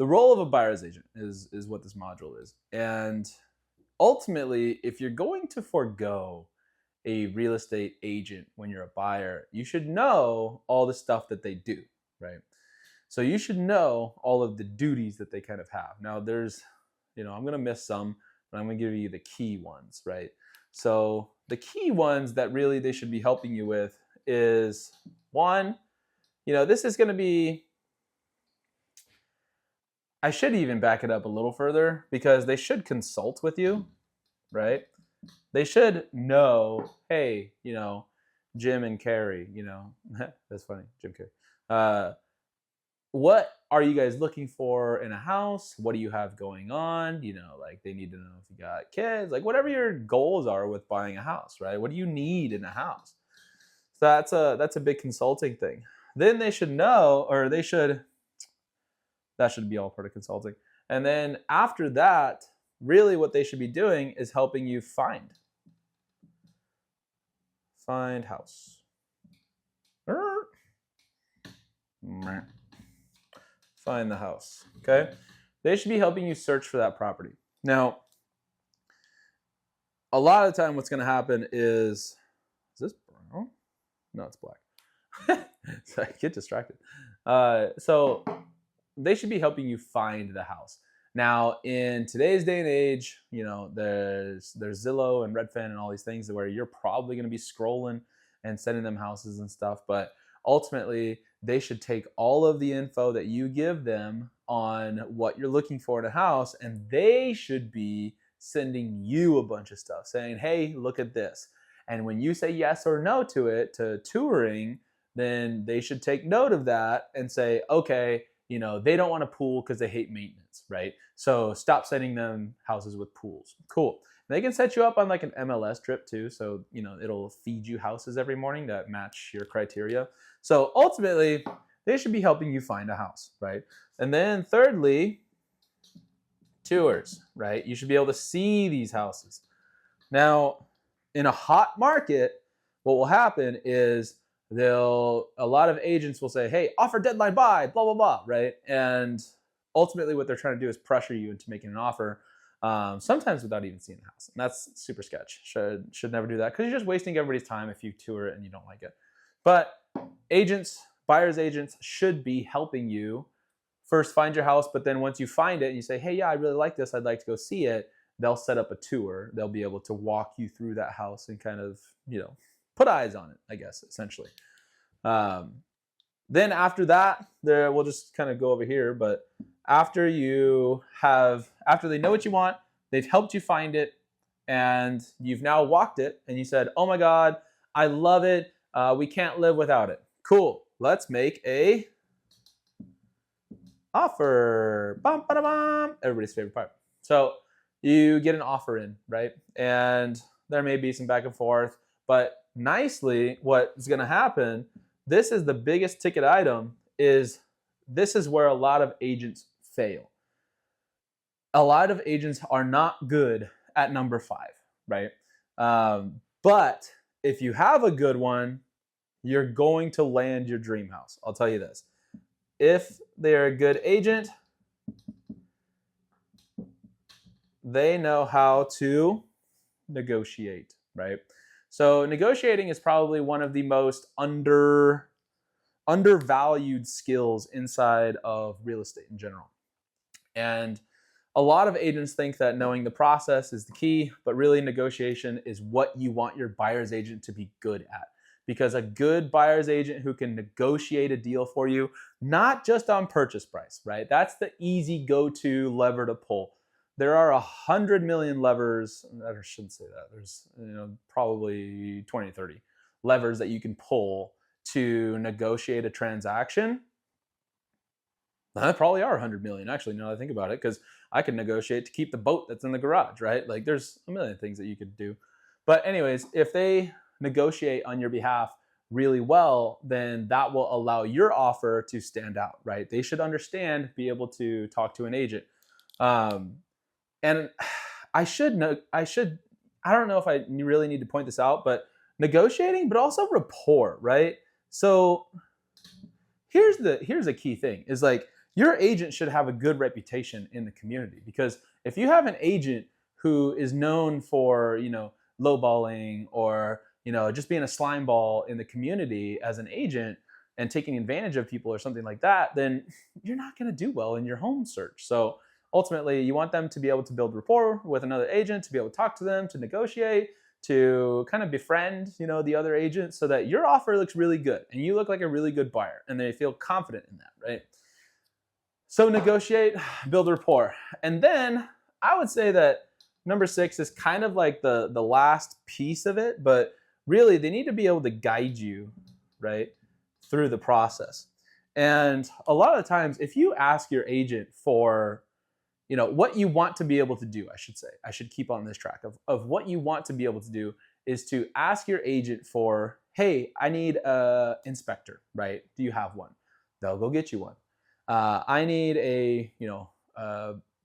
the role of a buyer's agent is what this module is. And ultimately, if you're going to forego a real estate agent when you're a buyer, you should know all the stuff that they do, right? So you should know all of the duties that they kind of have. Now there's, I'm going to miss some, but I'm going to give you the key ones, right? So the key ones that really they should be helping you with is one, this is going to be, I should even back it up a little further because they should consult with you, right? They should know, hey, Jim and Carrie, that's funny, Jim Carrey. What are you guys looking for in a house? What do you have going on? Like they need to know if you got kids, like whatever your goals are with buying a house, right? What do you need in a house? So that's a big consulting thing. Then they should know, or that should be all part of consulting. And then after that, really what they should be doing is helping you find house. Find the house, okay? They should be helping you search for that property. Now, a lot of the time what's going to happen is this brown? No, it's black. So I get distracted. So they should be helping you find the house. Now, in today's day and age, there's Zillow and Redfin and all these things where you're probably going to be scrolling and sending them houses and stuff, but ultimately, they should take all of the info that you give them on what you're looking for in a house, and they should be sending you a bunch of stuff saying, hey, look at this. And when you say yes or no to it, to touring, then they should take note of that and say, okay, they don't want a pool because they hate maintenance, right? So stop sending them houses with pools. Cool. They can set you up on like an MLS trip too. So, it'll feed you houses every morning that match your criteria. So ultimately, they should be helping you find a house, right? And then thirdly, tours, right? You should be able to see these houses. Now, in a hot market, what will happen is a lot of agents will say, hey, offer deadline buy, blah, blah, blah, right? And ultimately what they're trying to do is pressure you into making an offer, sometimes without even seeing the house. And that's super sketch. Should never do that because you're just wasting everybody's time if you tour it and you don't like it. But buyer's agents should be helping you first find your house, but then once you find it and you say, hey, yeah, I really like this, I'd like to go see it, they'll set up a tour. They'll be able to walk you through that house and kind of, put eyes on it, I guess, essentially. Then after that, we'll just kind of go over here, but after they know what you want, they've helped you find it, and you've now walked it, and you said, oh my God, I love it. We can't live without it. Cool. Let's make a offer. Bum, ba, da, bum. Everybody's favorite part. So you get an offer in, right? And there may be some back and forth, but nicely, what is going to happen, this is the biggest ticket item, this is where a lot of agents fail. A lot of agents are not good at number 5, right? But if you have a good one, you're going to land your dream house. I'll tell you this. If they're a good agent, they know how to negotiate, right? So negotiating is probably one of the most undervalued skills inside of real estate in general. And a lot of agents think that knowing the process is the key, but really negotiation is what you want your buyer's agent to be good at. Because a good buyer's agent who can negotiate a deal for you, not just on purchase price, right? That's the easy go-to lever to pull. There are 100 million levers, I shouldn't say that, there's probably 20, 30 levers that you can pull to negotiate a transaction. That probably are 100 million, actually, now that I think about it, because I could negotiate to keep the boat that's in the garage, right? Like there's a million things that you could do. But anyways, if they negotiate on your behalf really well, then that will allow your offer to stand out, right? They should understand, be able to talk to an agent. And I don't know if I really need to point this out, but negotiating, but also rapport, right? So here's a key thing is like, your agent should have a good reputation in the community, because if you have an agent who is known for, lowballing or, just being a slime ball in the community as an agent and taking advantage of people or something like that, then you're not going to do well in your home search. So ultimately, you want them to be able to build rapport with another agent, to be able to talk to them, to negotiate, to kind of befriend, the other agent, so that your offer looks really good and you look like a really good buyer and they feel confident in that, right? So negotiate, build rapport. And then I would say that number 6 is kind of like the last piece of it, but really they need to be able to guide you, right, through the process. And a lot of the times, if you ask your agent for, what you want to be able to do, I should keep on this track of what you want to be able to do, is to ask your agent for, hey, I need an inspector, right? Do you have one? They'll go get you one. I need a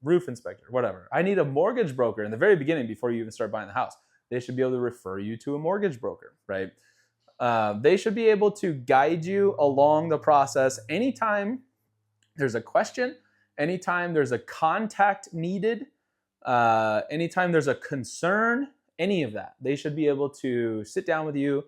roof inspector, whatever. I need a mortgage broker in the very beginning before you even start buying the house. They should be able to refer you to a mortgage broker, right? They should be able to guide you along the process. Anytime there's a question, anytime there's a contact needed, anytime there's a concern, any of that, they should be able to sit down with you,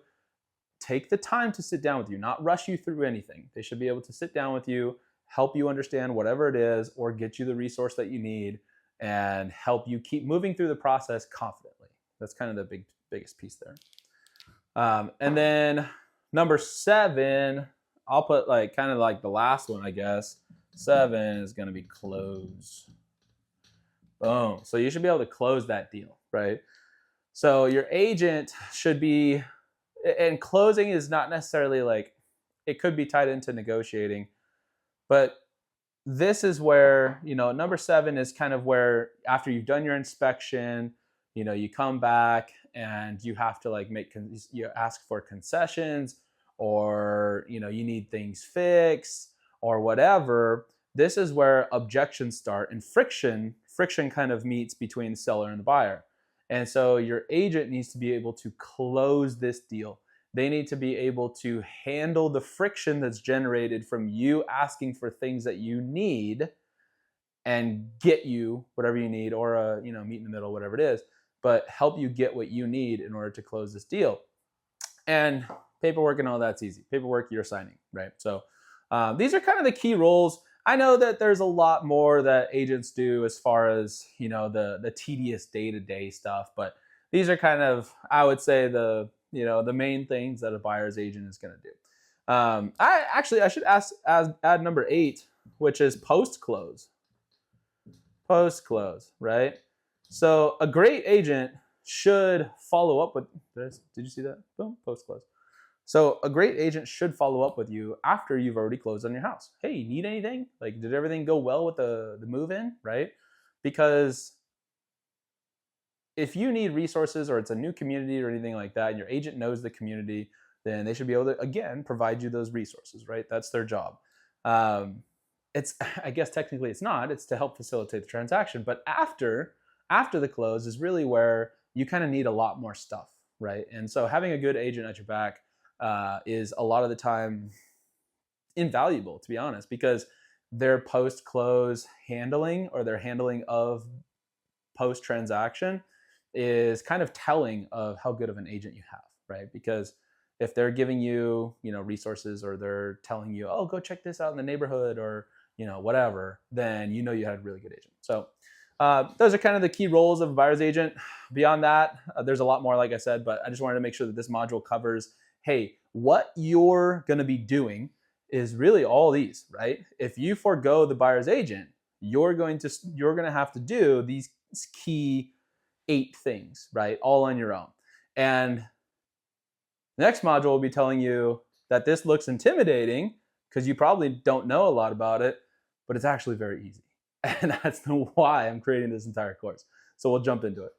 take the time to sit down with you, not rush you through anything. They should be able to sit down with you, help you understand whatever it is, or get you the resource that you need, and help you keep moving through the process confidently. That's kind of the biggest piece there. And then number 7, I'll put kind of like the last one, I guess. 7 is going to be close. Boom. So you should be able to close that deal, right? So your agent should be, and closing is not necessarily it could be tied into negotiating. But this is where, number 7 is kind of where, after you've done your inspection, you come back and you have to you ask for concessions, or, you need things fixed or whatever. This is where objections start, and friction kind of meets between the seller and the buyer. And so your agent needs to be able to close this deal. They need to be able to handle the friction that's generated from you asking for things that you need and get you whatever you need, or meet in the middle, whatever it is, but help you get what you need in order to close this deal. And paperwork and all that's easy. Paperwork, you're signing, right? So these are kind of the key roles. I know that there's a lot more that agents do as far as, the tedious day-to-day stuff, but these are kind of, I would say, the main things that a buyer's agent is going to do. I should add number 8, which is post-close. Post-close, right? So a great agent should follow up with this. Did you see that? Boom, post-close. So a great agent should follow up with you after you've already closed on your house. Hey, you need anything? Did everything go well with the move-in, right? Because if you need resources, or it's a new community or anything like that, and your agent knows the community, then they should be able to, again, provide you those resources, right? That's their job. I guess technically it's not. It's to help facilitate the transaction. But after the close is really where you kind of need a lot more stuff, right? And so having a good agent at your back is a lot of the time invaluable, to be honest, because their post-close handling, or their handling of post-transaction, is kind of telling of how good of an agent you have, right? Because if they're giving you, resources, or they're telling you, oh, go check this out in the neighborhood, or, whatever, then you had a really good agent. So those are kind of the key roles of a buyer's agent. Beyond that, there's a lot more, like I said, but I just wanted to make sure that this module covers, hey, what you're going to be doing is really all these, right? If you forego the buyer's agent, you're going to have to do these key 8 things, right? All on your own. And the next module will be telling you that this looks intimidating because you probably don't know a lot about it, but it's actually very easy. And that's why I'm creating this entire course. So we'll jump into it.